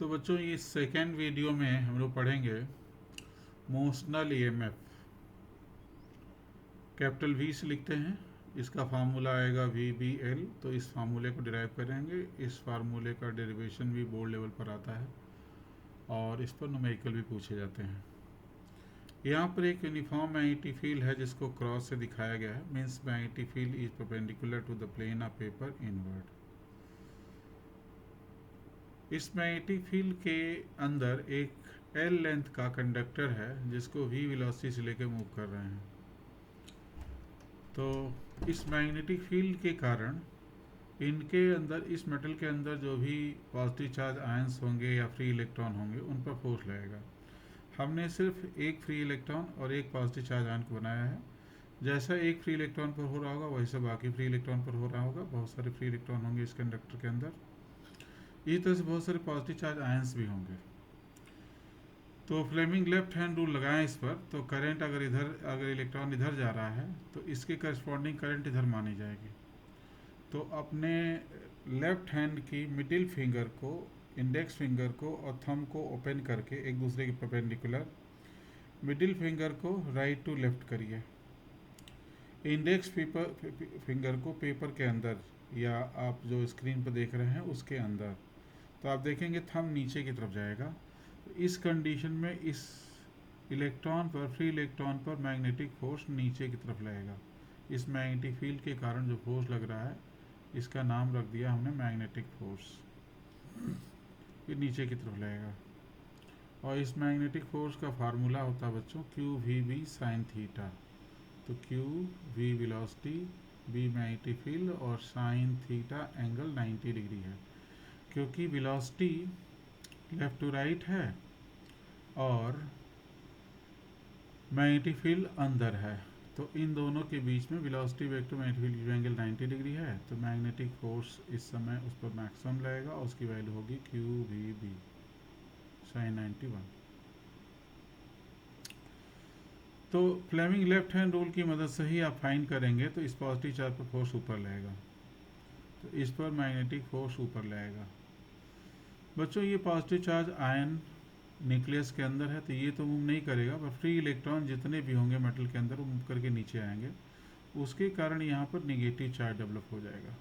तो बच्चों ये सेकेंड वीडियो में हम लोग पढ़ेंगे मोशनल ईएमएफ। कैपिटल वी से लिखते हैं, इसका फार्मूला आएगा VBL। तो इस फार्मूले को डिराइव करेंगे। इस फार्मूले का डेरिवेशन भी बोर्ड लेवल पर आता है और इस पर न्यूमेरिकल भी पूछे जाते हैं। यहाँ पर एक यूनिफॉर्म मैग्नेटिक फील्ड है जिसको क्रॉस से दिखाया गया है। Means magnetic field is perpendicular to the plane of paper inward. इस मैग्नेटिक फील्ड के अंदर एक L लेंथ का कंडक्टर है जिसको V वेलोसिटी से लेकर मूव कर रहे हैं। तो इस मैग्नेटिक फील्ड के कारण इनके अंदर, इस मेटल के अंदर जो भी पॉजिटिव चार्ज आयंस होंगे या फ्री इलेक्ट्रॉन होंगे उन पर फोर्स लगेगा। हमने सिर्फ एक फ्री इलेक्ट्रॉन और एक पॉजिटिव चार्ज आयन को बनाया है। जैसा एक फ्री इलेक्ट्रॉन पर हो रहा होगा वैसे बाकी फ्री इलेक्ट्रॉन पर हो रहा होगा। बहुत सारे फ्री इलेक्ट्रॉन होंगे इस कंडक्टर के अंदर। इसी तरह से बहुत सारे पॉजिटिव चार्ज आयंस भी होंगे। तो फ्लेमिंग लेफ्ट हैंड रूल लगाएं इस पर, तो करंट अगर इलेक्ट्रॉन इधर जा रहा है तो इसके करस्पॉन्डिंग करंट इधर मानी जाएगी। तो अपने लेफ्ट हैंड की मिडिल फिंगर को, इंडेक्स फिंगर को और थंब को ओपन करके एक दूसरे के परपेंडिकुलर मिडिल फिंगर को राइट टू लेफ्ट करिए। इंडेक्स फिंगर को पेपर के अंदर या आप जो स्क्रीन पर देख रहे हैं उसके अंदर। तो आप देखेंगे थंब नीचे की तरफ जाएगा। तो इस कंडीशन में इस इलेक्ट्रॉन पर, फ्री इलेक्ट्रॉन पर मैग्नेटिक फोर्स नीचे की तरफ लगेगा। इस मैग्नेटिक फील्ड के कारण जो फोर्स लग रहा है इसका नाम रख दिया हमने मैग्नेटिक फोर्स। ये नीचे की तरफ लगेगा और इस मैग्नेटिक फोर्स का फार्मूला होता है बच्चों QVB sin थीटा। तो Q V velocity, B magnetic field और sin थीटा एंगल 90 डिग्री है। क्योंकि वेलोसिटी लेफ्ट टू राइट है और मैग्नेटिक फील्ड अंदर है, तो इन दोनों के बीच में velocity vector magnetic field angle 90 degree है। तो मैग्नेटिक फोर्स इस समय उस पर मैक्सिमम लगेगा और उसकी वैल्यू होगी QVB sin 91। तो फ्लेमिंग लेफ्ट हैंड रूल की मदद से ही आप फाइंड करेंगे। तो इस पॉजिटिव चार्ज पर फोर्स ऊपर लगेगा, तो इस पर मैग्नेटिक फोर्स ऊपर लगेगा। बच्चों ये पॉजिटिव चार्ज आयन न्यूक्लियस के अंदर है तो ये तो मूव नहीं करेगा, पर फ्री इलेक्ट्रॉन जितने भी होंगे मेटल के अंदर वो मूव करके नीचे आएंगे। उसके कारण यहाँ पर निगेटिव चार्ज डेवलप हो जाएगा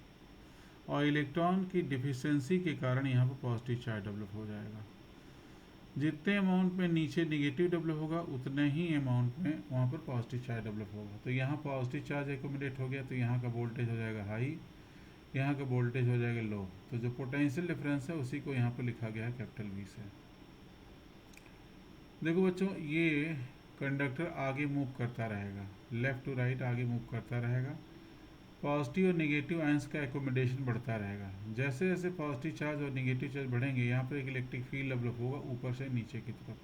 और इलेक्ट्रॉन की डिफिशियंसी के कारण यहाँ पर पॉजिटिव चार्ज डेवलप हो जाएगा। जितने अमाउंट में नीचे निगेटिव डेवलप होगा उतने ही अमाउंट में वहाँ पर पॉजिटिव चार्ज डेवलप होगा। तो यहाँ पॉजिटिव चार्ज एकोमोडेट हो गया तो यहाँ का वोल्टेज हो जाएगा हाई, यहाँ का वोल्टेज हो जाएगा लो। तो जो पोटेंशियल डिफरेंस है उसी को यहाँ पर लिखा गया है कैपिटल V से। देखो बच्चों ये कंडक्टर आगे मूव करता रहेगा, लेफ्ट टू राइट आगे मूव करता रहेगा। पॉजिटिव और नेगेटिव आयंस का एकोमोडेशन बढ़ता रहेगा। जैसे जैसे पॉजिटिव चार्ज और नेगेटिव चार्ज बढ़ेंगे यहाँ पर एक इलेक्ट्रिक फील्ड डेवलप होगा ऊपर से नीचे की तरफ।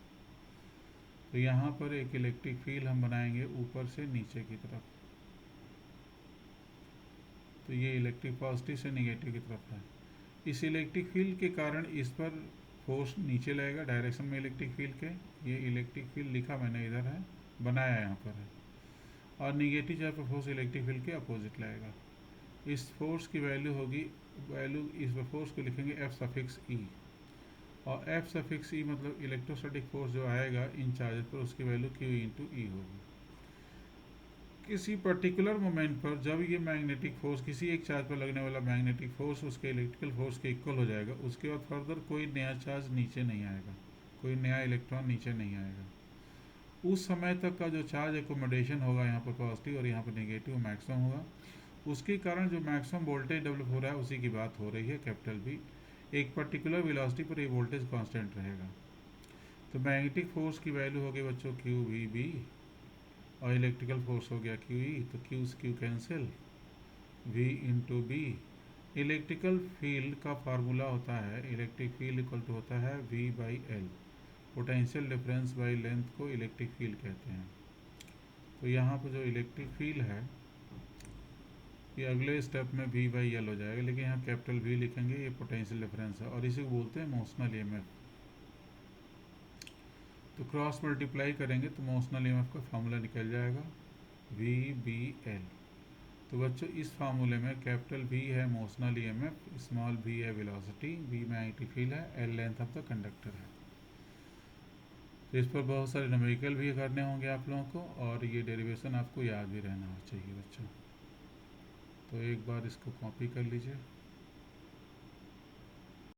तो यहाँ पर एक इलेक्ट्रिक फील्ड हम बनाएंगे ऊपर से नीचे की तरफ। तो ये इलेक्ट्रिक पॉजिटिव से नेगेटिव की तरफ है। इस इलेक्ट्रिक फील्ड के कारण इस पर फोर्स नीचे लगेगा डायरेक्शन में इलेक्ट्रिक फील्ड के। ये इलेक्ट्रिक फील्ड लिखा मैंने इधर है, बनाया यहाँ पर है। और निगेटिव चार्ज पर फोर्स इलेक्ट्रिक फील्ड के अपोजिट लगेगा। इस फोर्स की वैल्यू होगी, इस फोर्स को लिखेंगे F∗E और F∗E मतलब इलेक्ट्रोस्टैटिक फोर्स जो आएगा इन चार्जेस पर उसकी वैल्यू Q∗E होगी। किसी पर्टिकुलर मोमेंट पर जब ये मैग्नेटिक फोर्स, किसी एक चार्ज पर लगने वाला मैग्नेटिक फोर्स उसके इलेक्ट्रिकल फोर्स के इक्वल हो जाएगा, उसके बाद फर्दर कोई नया चार्ज नीचे नहीं आएगा, कोई नया इलेक्ट्रॉन नीचे नहीं आएगा। उस समय तक का जो चार्ज एकोमोडेशन होगा यहाँ पर पॉजिटिव और यहाँ पर नेगेटिव मैक्सिमम होगा। उसके कारण जो मैक्सिमम वोल्टेज डेवलप हो रहा है उसी की बात हो रही है कैपिटल V। एक पर्टिकुलर वेलोसिटी पर ये वोल्टेज कांस्टेंट रहेगा। तो मैग्नेटिक फोर्स की वैल्यू हो गई बच्चों QVB और इलेक्ट्रिकल फोर्स हो गया QE। तो Q से Q cancel, V∗B। Electrical field का फार्मूला होता है, इलेक्ट्रिक फील्ड इक्वल टू होता है V/L। Potential difference by length को इलेक्ट्रिक फील्ड कहते हैं। तो यहाँ पर जो इलेक्ट्रिक फील्ड है ये अगले स्टेप में V/L हो जाएगा, लेकिन यहाँ कैपिटल V लिखेंगे, ये पोटेंशियल डिफरेंस है और इसी को बोलते हैं मोशनल ईएमएफ। तो क्रॉस मल्टीप्लाई करेंगे तो मोशनल ईएमएफ का फार्मूला निकल जाएगा VBL। तो बच्चों इस फार्मूले में कैपिटल V है मोशनल ईएमएफ, स्मॉल v है वेलोसिटी, v मैग्नेटिक फील्ड है, l length of the conductor है। तो इस पर बहुत सारे न्यूमेरिकल भी करने होंगे आप लोगों को, और ये डेरिवेशन आपको याद भी रहना चाहिए बच्चों। तो एक बार इसको कॉपी कर लीजिए।